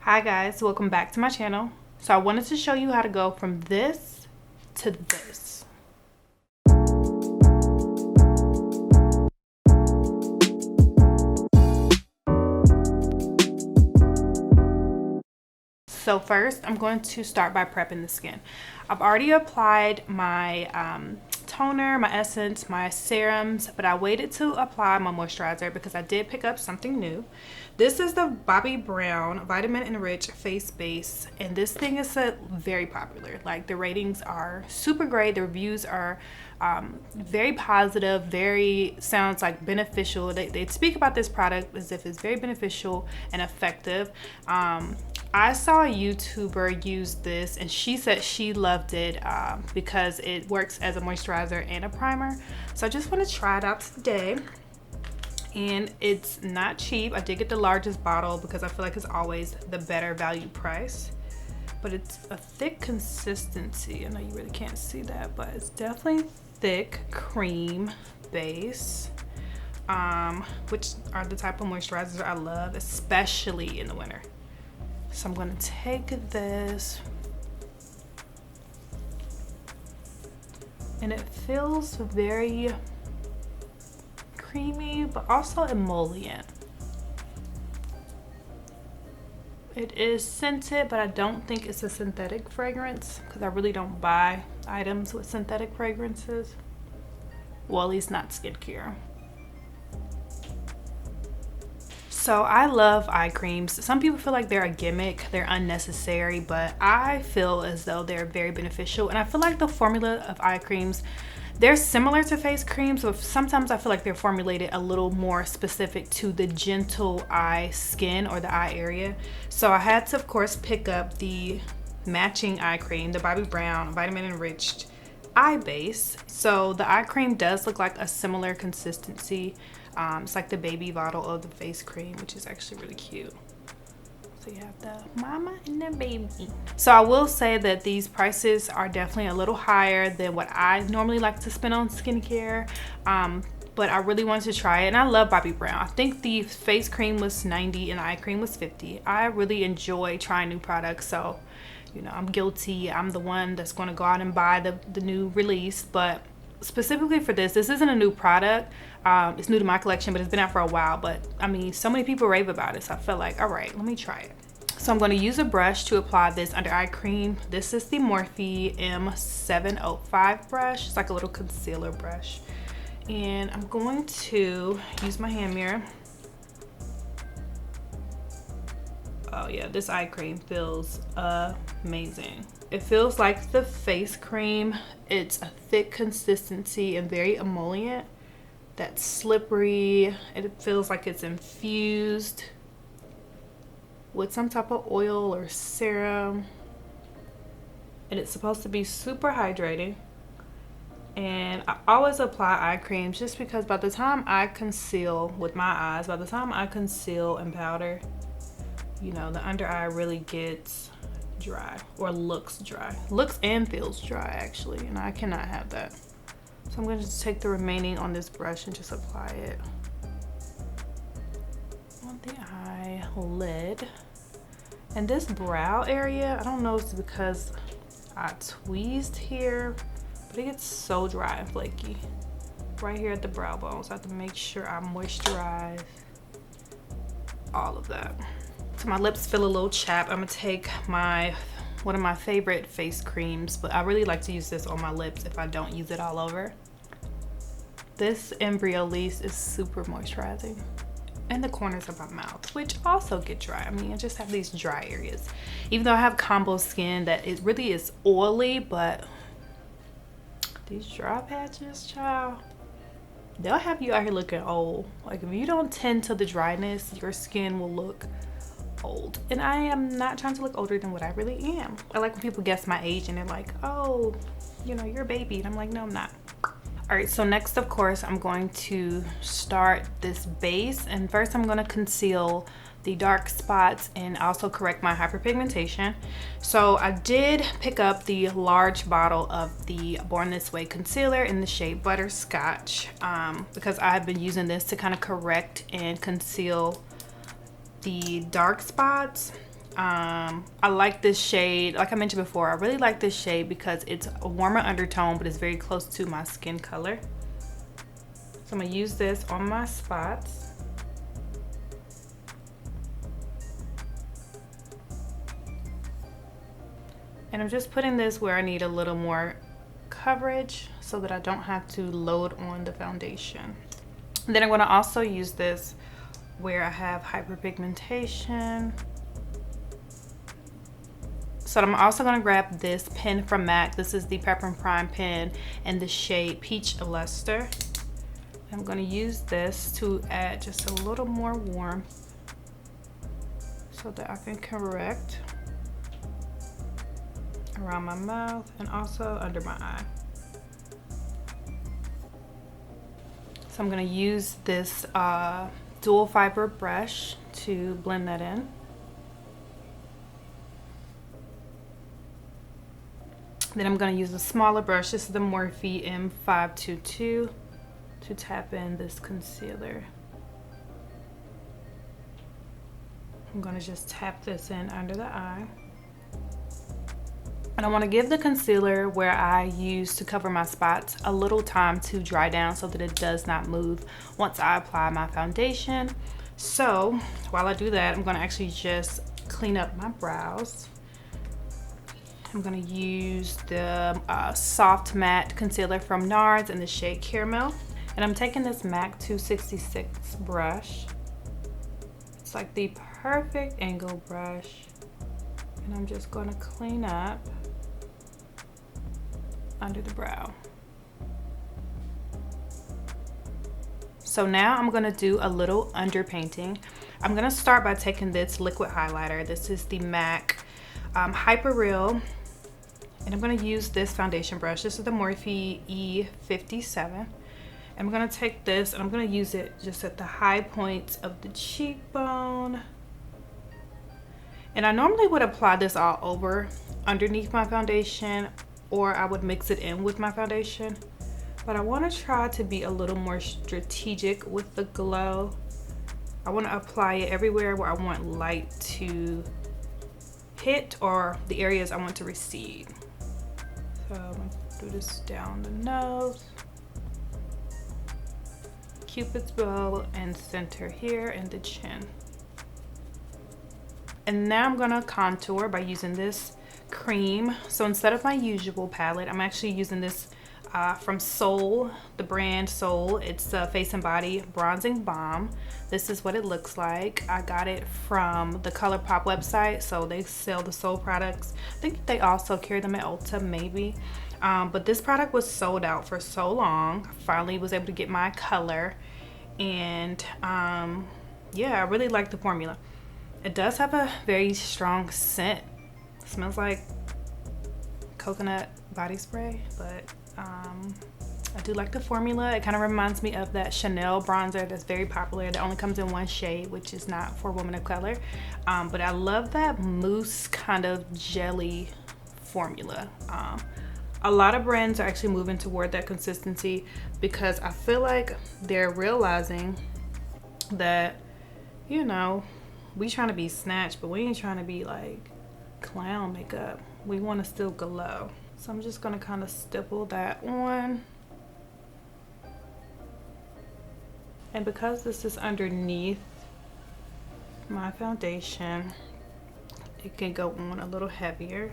Hi guys, welcome back to my channel. So I wanted to show you how to go from this to this. So first, I'm going to start by prepping the skin. I've already applied my toner, my essence, my serums, but I waited to apply my moisturizer because I did pick up something new. This is the Bobbi Brown Vitamin Enriched Face Base, and this thing is very popular. Like, the ratings are super great, the reviews are very positive, sounds like beneficial. They speak about this product as if it's very beneficial and effective. I saw a YouTuber use this and she said she loved it because it works as a moisturizer and a primer. So I just want to try it out today. And it's not cheap. I did get the largest bottle because I feel like it's always the better value price. But it's a thick consistency. I know you really can't see that, but it's definitely thick cream base. Which are the type of moisturizers I love, especially in the winter. So I'm gonna take this, and it feels very creamy, but also emollient. It is scented, but I don't think it's a synthetic fragrance because I really don't buy items with synthetic fragrances. Well, at least not skincare. So I love eye creams. Some people feel like they're a gimmick, they're unnecessary, but I feel as though they're very beneficial. And I feel like the formula of eye creams, they're similar to face creams, but sometimes I feel like they're formulated a little more specific to the gentle eye skin or the eye area. So I had to, of course, pick up the matching eye cream, the Bobbi Brown Vitamin Enriched Eye Base. So the eye cream does look like a similar consistency. It's like the baby bottle of the face cream, which is actually really cute. So you have the mama and the baby. So I will say that these prices are definitely a little higher than what I normally like to spend on skincare. But I really wanted to try it, and I love Bobbi Brown. I think the face cream was $90 and the eye cream was $50. I really enjoy trying new products, so you know, I'm guilty. I'm the one that's going to go out and buy the new release. But specifically for this isn't a new product. It's new to my collection, but it's been out for a while. But I mean, so many people rave about it, so I felt like, all right, let me try it. So I'm going to use a brush to apply this under eye cream. This is the Morphe M705 brush. It's like a little concealer brush. And I'm going to use my hand mirror. Oh yeah, this eye cream feels amazing. It feels like the face cream. It's a thick consistency and very emollient. That's slippery. It feels like it's infused with some type of oil or serum. And it's supposed to be super hydrating. And I always apply eye creams just because by the time I conceal with my eyes, by the time I conceal and powder, you know, the under eye really gets dry, or looks dry. Looks and feels dry, actually, and I cannot have that. So I'm going to just take the remaining on this brush and just apply it on the eyelid. And this brow area, I don't know if it's because I tweezed here, but it gets so dry and flaky right here at the brow bone. So I have to make sure I moisturize all of that. So my lips feel a little chapped. I'm gonna take one of my favorite face creams, but I really like to use this on my lips if I don't use it all over. This Embryolisse is super moisturizing. And the corners of my mouth, which also get dry. I mean, I just have these dry areas. Even though I have combo skin that it really is oily, but these dry patches, child, they'll have you out here looking old. Like, if you don't tend to the dryness, your skin will look old. And I am not trying to look older than what I really am. I like when people guess my age and they're like, oh, you know, you're a baby. And I'm like, no, I'm not. All right, so next, of course, I'm going to start this base. And first I'm gonna conceal the dark spots and also correct my hyperpigmentation. So I did pick up the large bottle of the Born This Way concealer in the shade Butterscotch because I have been using this to kind of correct and conceal the dark spots. I like this shade. Like I mentioned before, I really like this shade because it's a warmer undertone, but it's very close to my skin color. So I'm gonna use this on my spots. And I'm just putting this where I need a little more coverage so that I don't have to load on the foundation. And then I'm gonna also use this where I have hyperpigmentation. So I'm also gonna grab this pen from MAC. This is the Peppermint Prime Pen in the shade Peach Luster. I'm gonna use this to add just a little more warmth so that I can correct around my mouth and also under my eye. So I'm gonna use this dual fiber brush to blend that in. Then I'm gonna use a smaller brush. This is the Morphe M522 to tap in this concealer. I'm gonna just tap this in under the eye. And I wanna give the concealer where I use to cover my spots a little time to dry down so that it does not move once I apply my foundation. So while I do that, I'm gonna actually just clean up my brows. I'm gonna use the soft matte concealer from Nars in the shade Caramel. And I'm taking this MAC 266 brush. It's like the perfect angle brush. And I'm just gonna clean up under the brow. So now I'm gonna do a little underpainting. I'm gonna start by taking this liquid highlighter. This is the MAC Hyper Real. And I'm gonna use this foundation brush. This is the Morphe E57. I'm gonna take this and I'm gonna use it just at the high points of the cheekbone. And I normally would apply this all over underneath my foundation, or I would mix it in with my foundation. But I wanna try to be a little more strategic with the glow. I wanna apply it everywhere where I want light to hit or the areas I want to recede. So I'm gonna do this down the nose, Cupid's bow, and center here in the chin. And now I'm gonna contour by using this cream. So instead of my usual palette, I'm actually using this from Soul, the brand Soul. It's a Face and Body Bronzing Balm. This is what it looks like. I got it from the ColourPop website, so they sell the Soul products. I think they also carry them at Ulta, maybe. But this product was sold out for so long. I finally was able to get my color, and yeah, I really like the formula. It does have a very strong scent. It smells like coconut body spray, but I do like the formula. It kind of reminds me of that Chanel bronzer that's very popular that only comes in one shade, which is not for women of color. But I love that mousse kind of jelly formula. A lot of brands are actually moving toward that consistency because I feel like they're realizing that, you know, we trying to be snatched, but we ain't trying to be like clown makeup. We want to still glow. So I'm just gonna kind of stipple that on. And because this is underneath my foundation, it can go on a little heavier.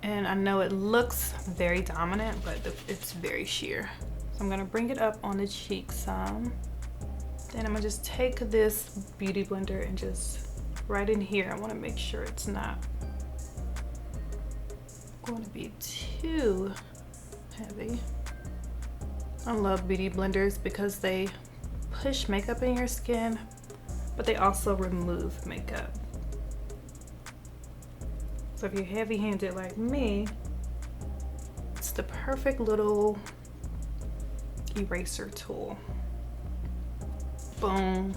And I know it looks very dominant, but it's very sheer. So I'm gonna bring it up on the cheek some. Then I'm gonna just take this beauty blender and just right in here. I wanna make sure it's not going to be too heavy. I love beauty blenders because they push makeup in your skin, but they also remove makeup. So if you're heavy-handed like me, it's the perfect little eraser tool. Boom.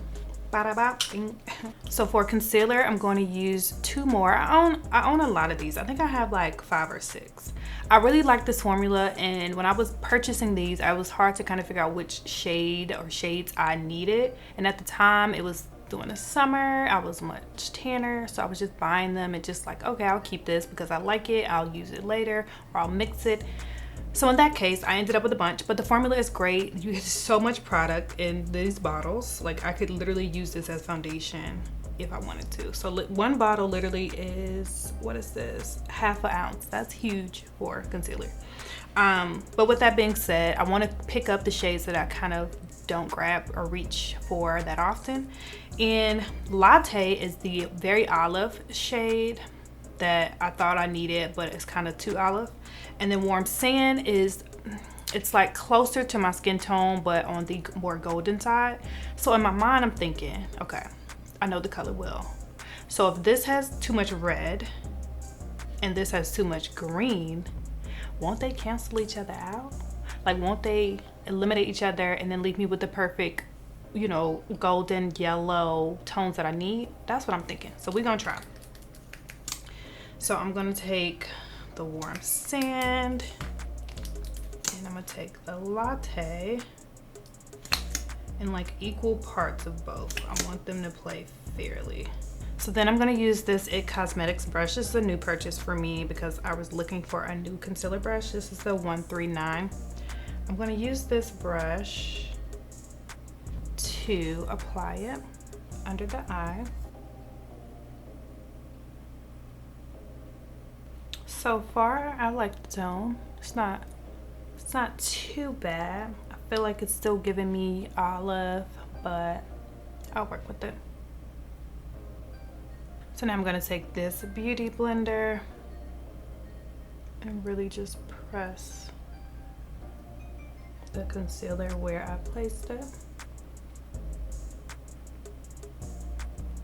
So for concealer, I'm going to use two more. I own a lot of these. I think I have like 5 or 6. I really like this formula, and when I was purchasing these, I was hard to kind of figure out which shade or shades I needed. And at the time, it was during the summer, I was much tanner, so I was just buying them and just like, okay, I'll keep this because I like it. I'll use it later, or I'll mix it. So in that case, I ended up with a bunch, but the formula is great. You get so much product in these bottles. Like I could literally use this as foundation if I wanted to. So one bottle literally is, what is this? Half an ounce. That's huge for concealer. But with that being said, I want to pick up the shades that I kind of don't grab or reach for that often. And Latte is the very olive shade that I thought I needed, but it's kind of too olive. And then Warm Sand is, it's like closer to my skin tone, but on the more golden side. So in my mind, I'm thinking, okay, I know the color well. So if this has too much red and this has too much green, won't they cancel each other out? Like, won't they eliminate each other and then leave me with the perfect, you know, golden yellow tones that I need? That's what I'm thinking. So we're gonna try. So I'm gonna take the Warm Sand and I'm gonna take the Latte in like equal parts of both. I want them to play fairly. So then I'm gonna use this IT Cosmetics brush. This is a new purchase for me because I was looking for a new concealer brush. This is the 139. I'm gonna use this brush to apply it under the eye. So far, I like the tone. It's not too bad. I feel like it's still giving me olive, but I'll work with it. So now I'm gonna take this beauty blender and really just press the concealer where I placed it.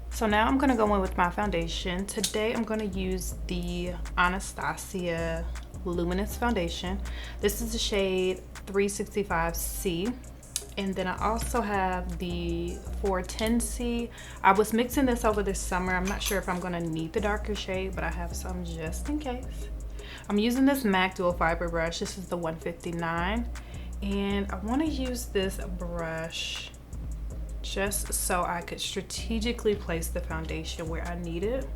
So now I'm gonna go in with my foundation. Today I'm gonna use the Anastasia Luminous foundation. This is the shade 365C. And then I also have the 410C. I was mixing this over this summer. I'm not sure if I'm gonna need the darker shade, but I have some just in case. I'm using this MAC dual fiber brush. This is the 159. And I wanna use this brush just so I could strategically place the foundation where I need it.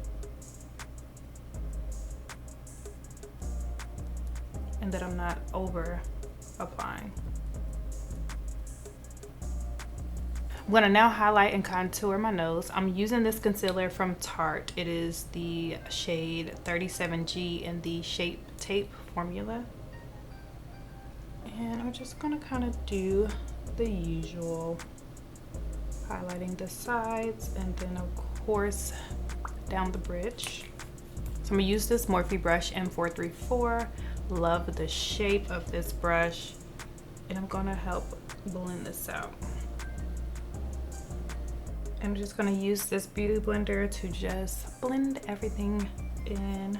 And that I'm not over applying. I'm gonna now highlight and contour my nose. I'm using this concealer from Tarte. It is the shade 37G in the Shape Tape formula. And I'm just gonna kind of do the usual, highlighting the sides and then of course down the bridge. So I'm gonna use this Morphe brush M434. Love the shape of this brush, and I'm gonna help blend this out. I'm just gonna use this beauty blender to just blend everything in.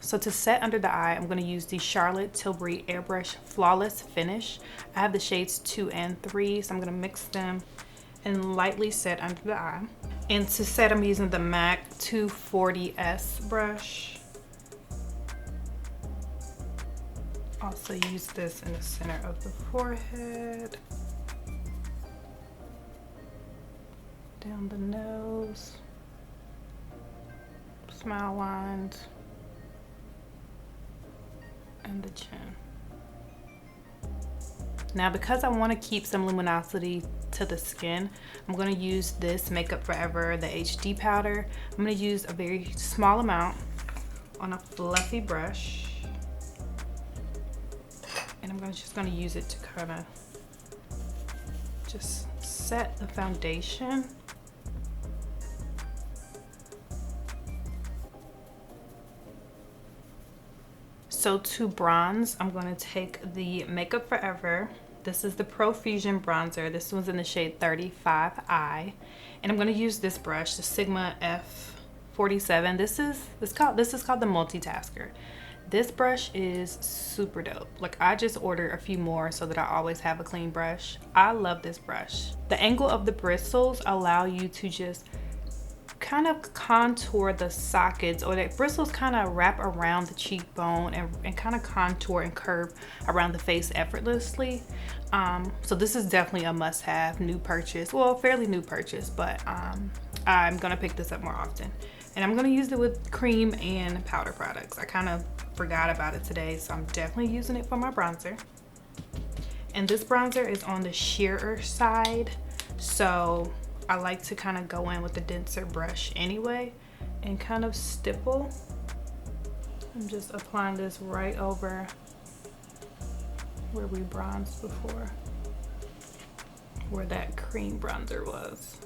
So to set under the eye, I'm gonna use the Charlotte Tilbury Airbrush Flawless Finish. I have the shades 2 and 3, so I'm gonna mix them and lightly set under the eye. And to set, I'm using the MAC 240S brush. Also use this in the center of the forehead, down the nose, smile lines, and the chin. Now because I want to keep some luminosity to the skin, I'm going to use this Makeup Forever, the HD powder. I'm going to use a very small amount on a fluffy brush. And I'm just going to use it to kind of just set the foundation. So to bronze, I'm going to take the Makeup Forever. This is the Profusion bronzer. This one's in the shade 35i. And I'm going to use this brush, the Sigma F47. This is called the Multitasker. This brush is super dope. Like, I just ordered a few more so that I always have a clean brush. I love this brush. The angle of the bristles allow you to just kind of contour the sockets, or the bristles kind of wrap around the cheekbone and kind of contour and curve around the face effortlessly. So this is definitely a must-have, new purchase. Well, fairly new purchase, but I'm gonna pick this up more often. And I'm gonna use it with cream and powder products. I kind of forgot about it today, so I'm definitely using it for my bronzer. And this bronzer is on the sheerer side, so I like to kind of go in with a denser brush anyway and kind of stipple. I'm just applying this right over where we bronzed before, where that cream bronzer was.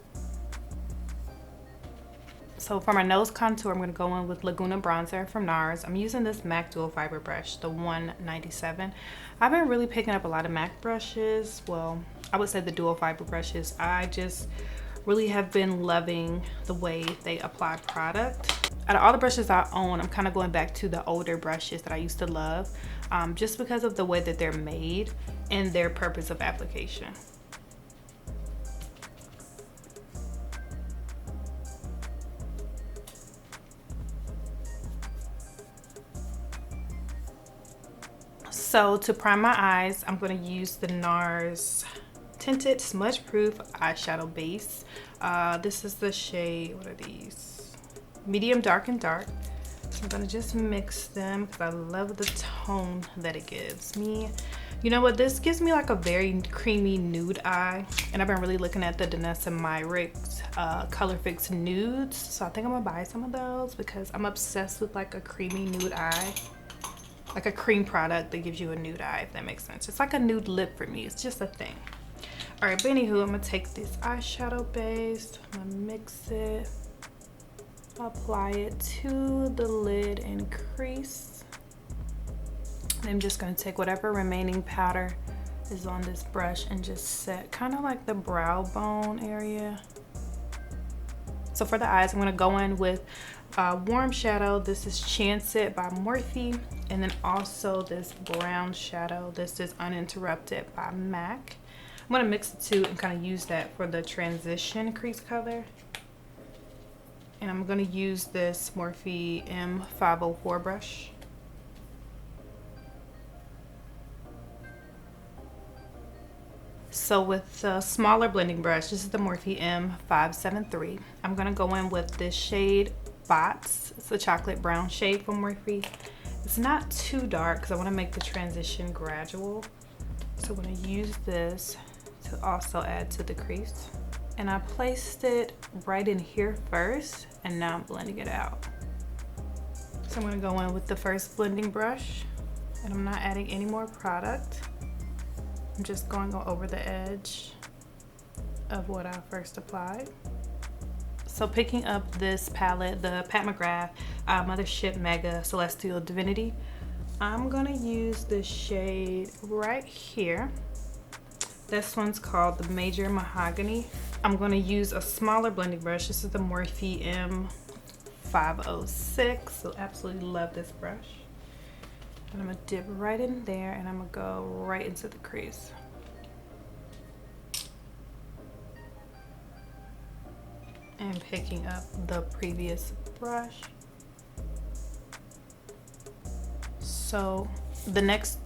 So for my nose contour, I'm going to go in with Laguna bronzer from Nars. I'm using this MAC dual fiber brush, the 197. I've been really picking up a lot of MAC brushes. Well, I would say the dual fiber brushes. I just really have been loving the way they apply product. Out of all the brushes I own, I'm kind of going back to the older brushes that I used to love, just because of the way that they're made and their purpose of application. So to prime my eyes, I'm going to use the Nars Tinted Smudge Proof Eyeshadow Base. This is the shade, what are these? Medium Dark and Dark. So I'm going to just mix them because I love the tone that it gives me. You know what? This gives me like a very creamy nude eye. And I've been really looking at the Danessa Myricks Color Fix Nudes. So I think I'm going to buy some of those because I'm obsessed with like a creamy nude eye. Like a cream product that gives you a nude eye, if that makes sense. It's like a nude lip for me. It's just a thing. All right, but anywho, I'm gonna take this eyeshadow base, I'm gonna mix it, apply it to the lid and crease. I'm just gonna take whatever remaining powder is on this brush and just set kind of like the brow bone area. So for the eyes, I'm gonna go in with warm shadow. This is Chance It by Morphe. And then also this brown shadow. This is Uninterrupted by MAC. I'm gonna mix the two and kind of use that for the transition crease color. And I'm gonna use this Morphe M504 brush. So with the smaller blending brush, this is the Morphe M573. I'm gonna go in with this shade Bots. It's the chocolate brown shade from Morphe. It's not too dark because I want to make the transition gradual. So I'm going to use this to also add to the crease. And I placed it right in here first, and now I'm blending it out. So I'm going to go in with the first blending brush, and I'm not adding any more product. I'm just going over the edge of what I first applied. So picking up this palette, the Pat McGrath Mothership Mega Celestial Divinity, I'm gonna use this shade right here. This one's called the Major Mahogany. I'm gonna use a smaller blending brush. This is the Morphe M506. So absolutely love this brush. And I'm gonna dip right in there and I'm gonna go right into the crease. And picking up the previous brush. So the next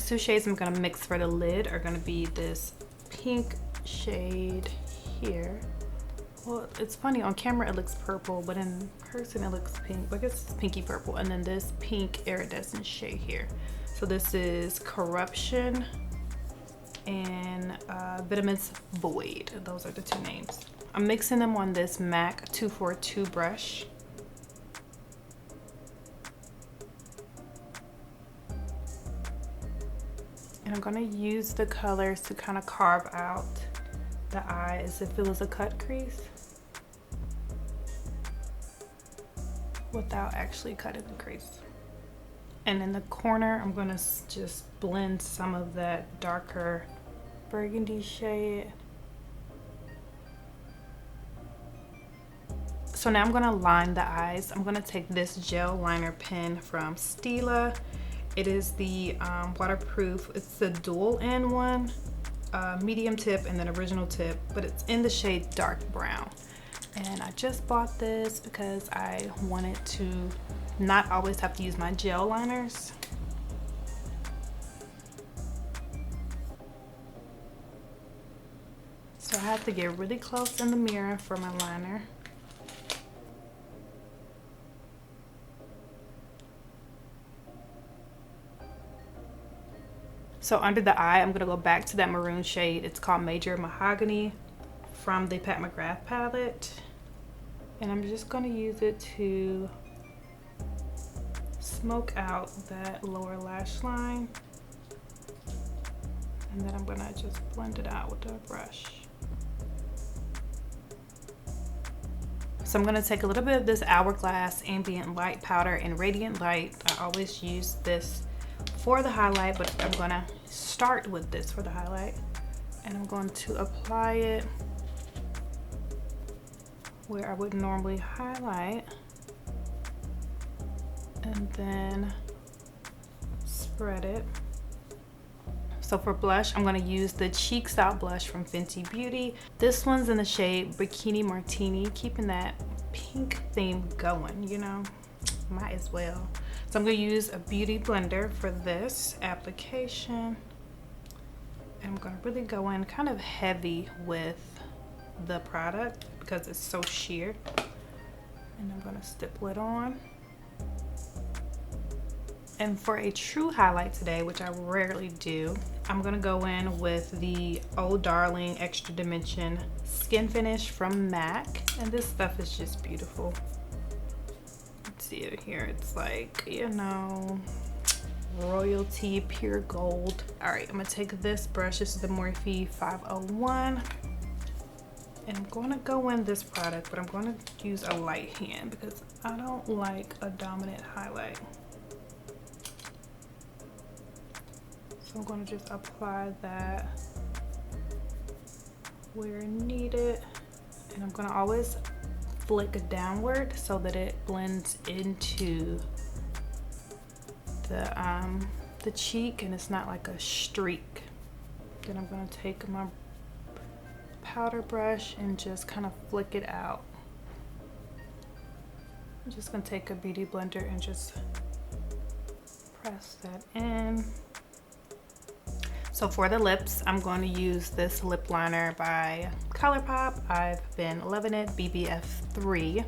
two shades I'm gonna mix for the lid are gonna be this pink shade here. Well, it's funny, on camera it looks purple, but in person it looks pink. But I guess it's pinky purple. And then this pink iridescent shade here. So this is Corruption and Vitamins Void. Those are the two names. I'm mixing them on this MAC 242 brush. And I'm gonna use the colors to kind of carve out the eye as if it was a cut crease without actually cutting the crease. And in the corner, I'm gonna just blend some of that darker burgundy shade. So now I'm gonna line the eyes. I'm gonna take this gel liner pen from Stila. It is the waterproof, it's the dual end one, medium tip and then original tip, but it's in the shade dark brown. And I just bought this because I wanted to not always have to use my gel liners. So I have to get really close in the mirror for my liner. So under the eye, I'm gonna go back to that maroon shade. It's called Major Mahogany from the Pat McGrath palette. And I'm just gonna use it to smoke out that lower lash line. And then I'm gonna just blend it out with a brush. So I'm gonna take a little bit of this Hourglass Ambient Light Powder in Radiant Light. I always use this for the highlight, but I'm gonna start with this for the highlight. And I'm going to apply it where I would normally highlight. And then spread it. So for blush, I'm gonna use the Cheeks Out blush from Fenty Beauty. This one's in the shade Bikini Martini, keeping that pink theme going, you know, might as well. So I'm gonna use a beauty blender for this application. And I'm gonna really go in kind of heavy with the product because it's so sheer. And I'm gonna stipple it on. And for a true highlight today, which I rarely do, I'm gonna go in with the Oh Darling Extra Dimension Skin Finish from MAC. And this stuff is just beautiful. Let's see it here. It's like, you know, royalty, pure gold. All right, I'm gonna take this brush. This is the Morphe 501. And I'm gonna go in this product, but I'm gonna use a light hand because I don't like a dominant highlight. So I'm going to just apply that where needed. And I'm going to always flick it downward so that it blends into the cheek and it's not like a streak. Then I'm going to take my powder brush and just kind of flick it out. I'm just going to take a beauty blender and just press that in. So for the lips, I'm going to use this lip liner by ColourPop. I've been loving it, BBF3.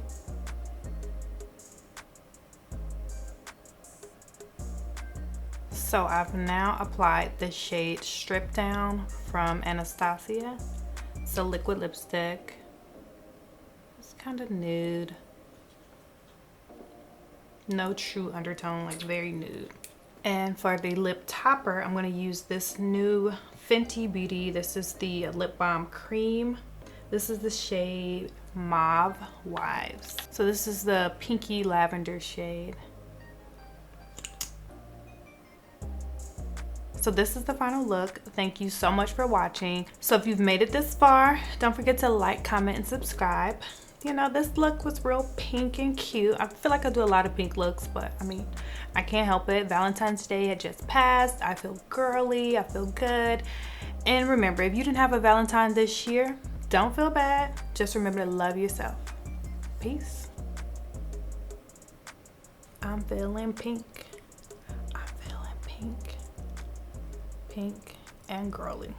So I've now applied the shade Strip Down from Anastasia. It's a liquid lipstick. It's kind of nude. No true undertone, like very nude. And for the lip topper, I'm going to use this new Fenty Beauty. This is the Lip Balm Cream. This is the shade Mauve Wives. So this is the pinky lavender shade. So this is the final look. Thank you so much for watching. So if you've made it this far, don't forget to like, comment, and subscribe. You know, this look was real pink and cute. I feel like I do a lot of pink looks, but I mean, I can't help it. Valentine's Day had just passed. I feel girly, I feel good. And remember, if you didn't have a Valentine this year, don't feel bad. Just remember to love yourself. Peace. I'm feeling pink. I'm feeling pink. Pink and girly.